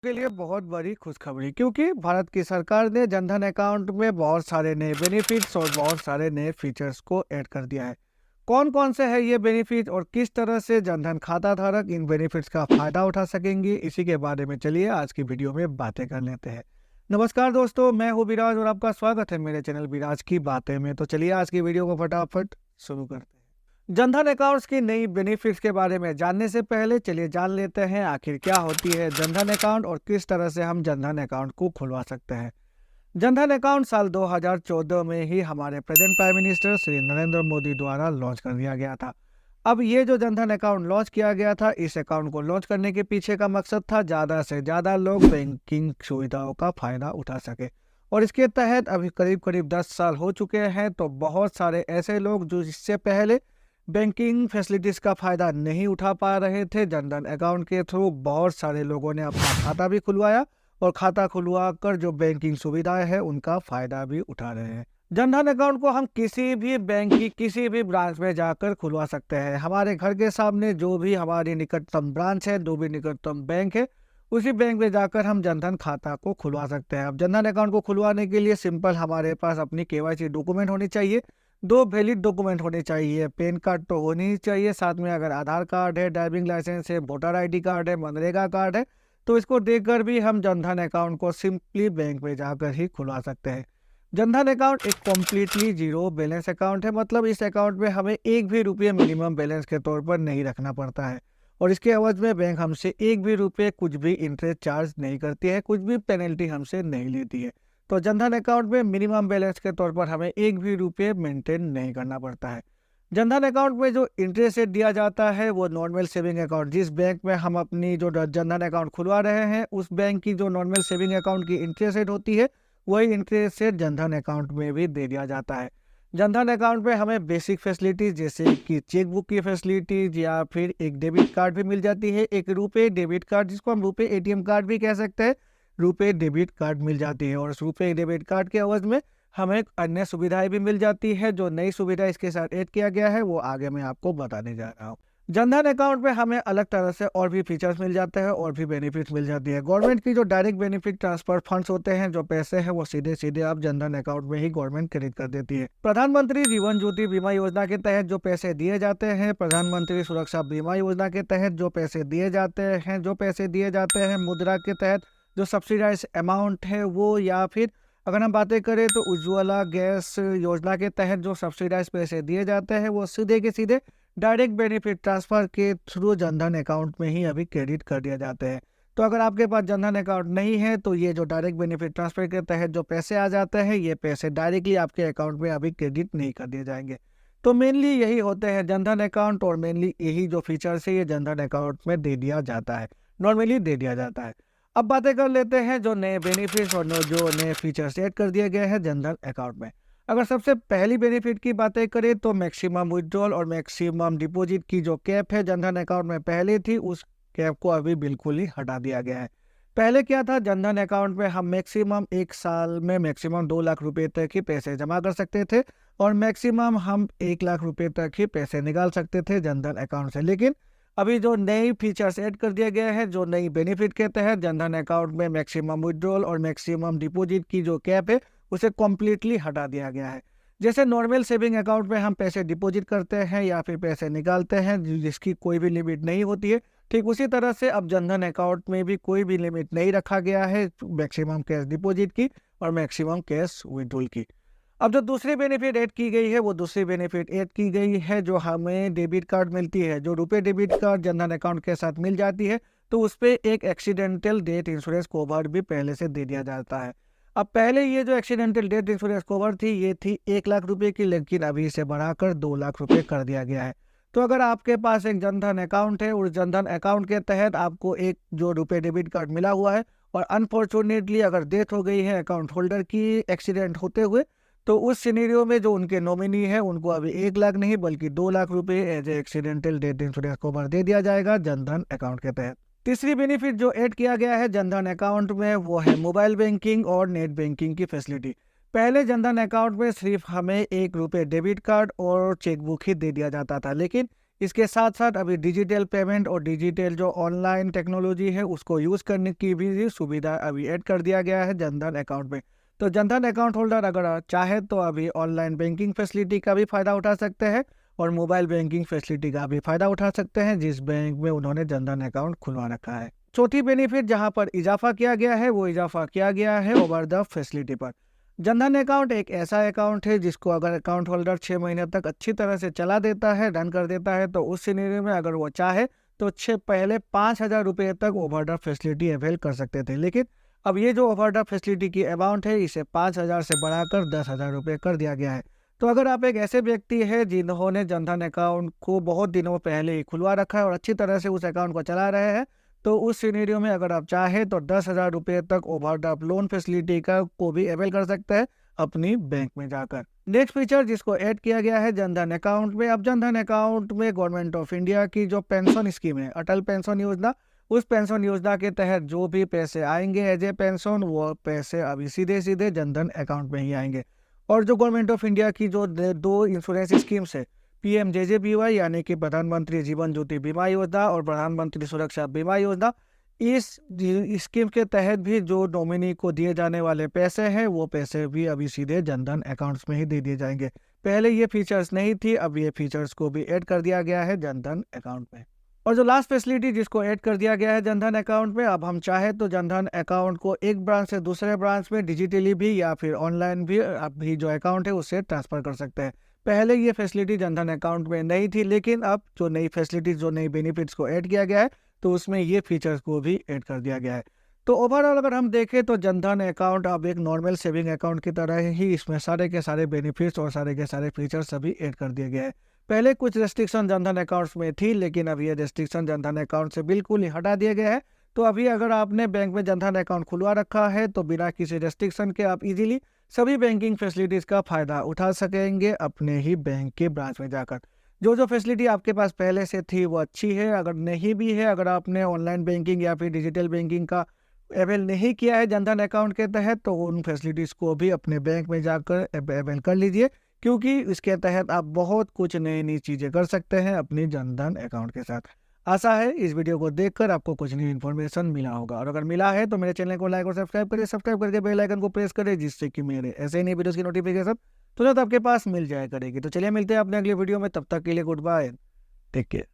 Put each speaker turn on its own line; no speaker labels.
के लिए बहुत बड़ी खुशखबरी क्योंकि भारत की सरकार ने जनधन अकाउंट में बहुत सारे नए बेनिफिट्स और बहुत सारे नए फीचर्स को ऐड कर दिया है। कौन-कौन से हैं ये बेनिफिट और किस तरह से जनधन खाता धारक इन बेनिफिट्स का फायदा उठा सकेंगे, इसी के बारे में चलिए आज की वीडियो में बातें कर लेते हैं। नमस्कार दोस्तों, मैं हूँ विराज और आपका स्वागत है मेरे चैनल विराज की बातें में। तो चलिए आज की वीडियो को फटाफट शुरू करते हैं। जनधन अकाउंट्स की नई बेनिफिट्स के बारे में जानने से पहले चलिए जान लेते हैं आखिर क्या होती है जनधन अकाउंट और किस तरह से हम जनधन अकाउंट को खुलवा सकते हैं। जनधन अकाउंट साल 2014 में ही हमारे present prime minister Shri Narendra Modi द्वारा लॉन्च कर दिया गया था। अब ये जो जनधन अकाउंट लॉन्च किया गया था, इस अकाउंट को लॉन्च करने के पीछे का मकसद था ज़्यादा से ज़्यादा लोग बैंकिंग सुविधाओं का फायदा उठा सके। और इसके तहत अभी करीब करीब 10 साल हो चुके हैं, तो बहुत सारे ऐसे लोग जो इससे पहले बैंकिंग फैसिलिटीज़ का फ़ायदा नहीं उठा पा रहे थे, जनधन अकाउंट के थ्रू बहुत सारे लोगों ने अपना खाता भी खुलवाया और खाता खुलवा कर जो बैंकिंग सुविधाएं हैं उनका फ़ायदा भी उठा रहे हैं। जनधन अकाउंट को हम किसी भी बैंक की किसी भी ब्रांच में जाकर खुलवा सकते हैं। हमारे घर के सामने जो भी हमारी निकटतम ब्रांच है, जो भी निकटतम बैंक है, उसी बैंक में जाकर हम जनधन खाता को खुलवा सकते हैं। अब जनधन अकाउंट को खुलवाने के लिए सिंपल हमारे पास अपनी केवाईसी डॉक्यूमेंट होनी चाहिए। 2 वैलिड डॉक्यूमेंट होने चाहिए। पैन कार्ड तो होनी ही चाहिए, साथ में अगर आधार कार्ड है, ड्राइविंग लाइसेंस है, वोटर आईडी कार्ड है, मनरेगा कार्ड है, तो इसको देकर भी हम जनधन अकाउंट को सिंपली बैंक में जाकर ही खुलवा सकते हैं। जनधन अकाउंट एक कम्प्लीटली जीरो बैलेंस अकाउंट है, मतलब इस अकाउंट में हमें एक भी रुपये मिनिमम बैलेंस के तौर पर नहीं रखना पड़ता है और इसके एवज में बैंक हमसे एक भी रुपये कुछ भी इंटरेस्ट चार्ज नहीं करती है, कुछ भी पेनल्टी हमसे नहीं लेती है। तो जनधन अकाउंट में मिनिमम बैलेंस के तौर पर हमें एक भी रुपये मेंटेन नहीं करना पड़ता है। जनधन अकाउंट में जो इंटरेस्ट रेट दिया जाता है वो नॉर्मल सेविंग अकाउंट, जिस बैंक में हम अपनी जो जनधन अकाउंट खुलवा रहे हैं उस बैंक की जो नॉर्मल सेविंग अकाउंट की इंटरेस्ट रेट होती है, वही इंटरेस्ट रेट जनधन अकाउंट में भी दे दिया जाता है। जनधन अकाउंट में हमें बेसिक फैसिलिटीज जैसे कि चेकबुक की फैसिलिटीज या फिर एक डेबिट कार्ड भी मिल जाती है, एक रुपए डेबिट कार्ड जिसको हम रुपए एटीएम कार्ड भी कह सकते हैं, रुपए डेबिट कार्ड मिल जाती है और उस रुपए डेबिट कार्ड के एवज में हमें अन्य सुविधाएं भी मिल जाती है। जो नई सुविधा इसके साथ ऐड किया गया है वो आगे मैं आपको बताने जा रहा हूँ। जनधन अकाउंट में हमें अलग तरह से और भी फीचर्स मिल जाते हैं और भी बेनिफिट्स मिल जाती है। गवर्नमेंट की जो डायरेक्ट बेनिफिट ट्रांसफर फंड्स होते हैं, जो पैसे हैं वो सीधे सीधे आप जनधन अकाउंट में ही गवर्नमेंट क्रेडिट कर देती है। प्रधानमंत्री जीवन ज्योति बीमा योजना के तहत जो पैसे दिए जाते हैं, प्रधानमंत्री सुरक्षा बीमा योजना के तहत जो पैसे दिए जाते हैं, मुद्रा के तहत जो सब्सिडाइज अमाउंट है वो, या फिर अगर हम बातें करें तो उज्ज्वला गैस योजना के तहत जो सब्सिडाइज पैसे दिए जाते हैं वो सीधे के सीधे डायरेक्ट बेनिफिट ट्रांसफर के थ्रू जनधन अकाउंट में ही अभी क्रेडिट कर दिए जाते हैं। तो अगर आपके पास जनधन अकाउंट नहीं है तो ये जो डायरेक्ट बेनिफिट ट्रांसफर के तहत जो पैसे आ जाते हैं, ये पैसे डायरेक्टली आपके अकाउंट में अभी क्रेडिट नहीं कर दिए जाएंगे। तो मेनली यही होते हैं जनधन अकाउंट और मेनली यही जो फीचर्स है ये जनधन अकाउंट में दे दिया जाता है, नॉर्मली दे दिया जाता है। अब बातें कर लेते हैं जो नए बेनिफिट्स और जो नए फीचर्स ऐड कर दिए गए हैं जनधन अकाउंट में। अगर सबसे पहली बेनिफिट की बातें करें तो मैक्सिमम विड्रॉल और मैक्सिमम डिपॉजिट की जो कैप है जनधन अकाउंट में पहले थी, उस कैप को अभी बिल्कुल ही हटा दिया गया है। पहले क्या था, जनधन अकाउंट में हम मैक्सिमम एक साल में मैक्सिमम 2 लाख रुपए तक ही पैसे जमा कर सकते थे और मैक्सिमम हम 1 लाख रुपए तक ही पैसे निकाल सकते थे जनधन अकाउंट से। लेकिन अभी जो नई फीचर्स ऐड कर दिए गए हैं, जो नई बेनिफिट के तहत जनधन अकाउंट में मैक्सिमम विड्रॉल और मैक्सिमम डिपॉजिट की जो कैप है उसे कम्प्लीटली हटा दिया गया है। जैसे नॉर्मल सेविंग अकाउंट में हम पैसे डिपॉजिट करते हैं या फिर पैसे निकालते हैं जिसकी कोई भी लिमिट नहीं होती है, ठीक उसी तरह से अब जनधन अकाउंट में भी कोई भी लिमिट नहीं रखा गया है मैक्सिमम कैश डिपॉजिट की और मैक्सिमम कैश विड्रॉल की। अब जो दूसरी बेनिफिट ऐड की गई है वो दूसरी बेनिफिट ऐड की गई है जो हमें डेबिट कार्ड मिलती है, जो रुपए डेबिट कार्ड जनधन अकाउंट के साथ मिल जाती है, तो उस पर एक एक्सीडेंटल डेथ इंश्योरेंस कवर भी पहले से दे दिया जाता है। अब पहले ये जो एक्सीडेंटल डेथ इंश्योरेंस कवर थी ये थी 1 लाख रुपए की, लेकिन अभी इसे बढ़ाकर 2 लाख रुपए कर दिया गया है। तो अगर आपके पास एक जनधन अकाउंट है, उस जनधन अकाउंट के तहत आपको एक जो रुपए डेबिट कार्ड मिला हुआ है और अनफॉर्चुनेटली अगर डेथ हो गई है अकाउंट होल्डर की एक्सीडेंट होते हुए, तो उस सिनेरियो में जो उनके नॉमिनी है उनको अभी 1 लाख नहीं बल्कि 2 लाख रुपए as a accidental death insurance cover दे दिया जाएगा जनधन अकाउंट के तहत। तीसरी बेनिफिट जो ऐड किया गया है जनधन अकाउंट में वो है मोबाइल बैंकिंग और नेट बैंकिंग की फैसिलिटी। पहले जनधन अकाउंट में सिर्फ हमें 1 रुपए डेबिट कार्ड और चेकबुक ही दे दिया जाता था, लेकिन इसके साथ साथ अभी डिजिटल पेमेंट और डिजिटल जो ऑनलाइन टेक्नोलॉजी है उसको यूज़ करने की भी सुविधा अभी ऐड कर दिया गया है जनधन अकाउंट में। तो जनधन अकाउंट होल्डर अगर चाहे तो अभी ऑनलाइन बैंकिंग फैसिलिटी का भी फ़ायदा उठा सकते हैं और मोबाइल बैंकिंग फैसिलिटी का भी फ़ायदा उठा सकते हैं जिस बैंक में उन्होंने जनधन अकाउंट खुलवा रखा है। चौथी बेनिफिट जहां पर इजाफा किया गया है वो इजाफा किया गया है ओवर द फैसिलिटी पर। जनधन अकाउंट एक ऐसा अकाउंट है जिसको अगर अकाउंट होल्डर 6 महीने तक अच्छी तरह से चला देता है, रन कर देता है, तो उस सिनेरियो में अगर वो चाहे तो पहले 5,000 रुपये तक ओवरड्राफ्ट फैसिलिटी अवेल कर सकते थे। लेकिन अब ये जो ओवरड्राफ्ट फैसिलिटी की अमाउंट है इसे 5,000 से बढ़ाकर 10,000 रुपये कर दिया गया है। तो अगर आप एक ऐसे व्यक्ति है जिन्होंने जनधन अकाउंट को बहुत दिनों पहले ही खुलवा रखा है और अच्छी तरह से उस अकाउंट को चला रहे हैं, तो उस सिनेरियो में अगर आप चाहें तो 10,000 रुपये तक ओवरड्राफ्ट लोन फैसिलिटी का को भी अवेल कर सकते हैं अपनी बैंक में जाकर। नेक्स्ट फीचर जिसको ऐड किया गया है जनधन अकाउंट में, अब जनधन अकाउंट में गवर्नमेंट ऑफ इंडिया की जो पेंशन स्कीम है अटल पेंशन योजना, उस पेंशन योजना के तहत जो भी पैसे आएंगे एज ए पेंशन वो पैसे अभी सीधे सीधे जनधन अकाउंट में ही आएंगे। और जो गवर्नमेंट ऑफ इंडिया की जो दो इंश्योरेंस स्कीम्स है PMJJBY यानी कि प्रधानमंत्री जीवन ज्योति बीमा योजना और प्रधानमंत्री सुरक्षा बीमा योजना, इस स्कीम के तहत भी जो नॉमिनी को दिए जाने वाले पैसे हैं वो पैसे भी अभी सीधे जनधन अकाउंट्स में ही दे दिए जाएंगे। पहले ये फीचर्स नहीं थी, अब ये फीचर्स को भी ऐड कर दिया गया है जनधन अकाउंट में। और जो लास्ट फैसिलिटी जिसको ऐड कर दिया गया है जनधन अकाउंट में, अब हम चाहे तो जनधन अकाउंट को एक ब्रांच से दूसरे ब्रांच में डिजिटली भी या फिर ऑनलाइन भी अभी जो अकाउंट है उससे ट्रांसफर कर सकते हैं। पहले ये फैसिलिटी जनधन अकाउंट में नहीं थी, लेकिन अब जो नई फैसिलिटीज जो नई बेनिफिट्स को ऐड किया गया है तो उसमें ये फीचर्स को भी ऐड कर दिया गया है। तो ओवरऑल अगर हम देखें तो जनधन अकाउंट अब एक नॉर्मल सेविंग अकाउंट की तरह ही इसमें सारे के सारे बेनिफिट्स और सारे के सारे फीचर्स सभी ऐड कर दिए गए हैं। पहले कुछ रेस्ट्रिक्शन जनधन अकाउंट्स में थी, लेकिन अब ये रेस्ट्रिक्शन जनधन अकाउंट से बिल्कुल ही हटा दिए गए हैं। तो अभी अगर आपने बैंक में जनधन अकाउंट खुलवा रखा है तो बिना किसी रेस्ट्रिक्शन के आप इजीली सभी बैंकिंग फैसिलिटीज़ का फ़ायदा उठा सकेंगे अपने ही बैंक के ब्रांच में जाकर। जो फैसिलिटी आपके पास पहले से थी वो अच्छी है, अगर नहीं भी है, अगर आपने ऑनलाइन बैंकिंग या फिर डिजिटल बैंकिंग का अवेल नहीं किया है जनधन अकाउंट के तहत, तो उन फैसिलिटीज़ को भी अपने बैंक में जाकर अवेल कर लीजिए, क्योंकि इसके तहत आप बहुत कुछ नई नई चीज़ें कर सकते हैं अपनी जनधन अकाउंट के साथ। आशा है इस वीडियो को देखकर आपको कुछ नई इन्फॉर्मेशन मिला होगा, और अगर मिला है तो मेरे चैनल को लाइक और सब्सक्राइब करिए, सब्सक्राइब करके बेल आइकन को प्रेस करें, जिससे कि मेरे ऐसे ही नई वीडियोस की नोटिफिकेशन तुरंत आपके पास मिल जाया करेगी। तो चलिए मिलते हैं अपने अगले वीडियो में, तब तक के लिए गुड बाय, टेक केयर।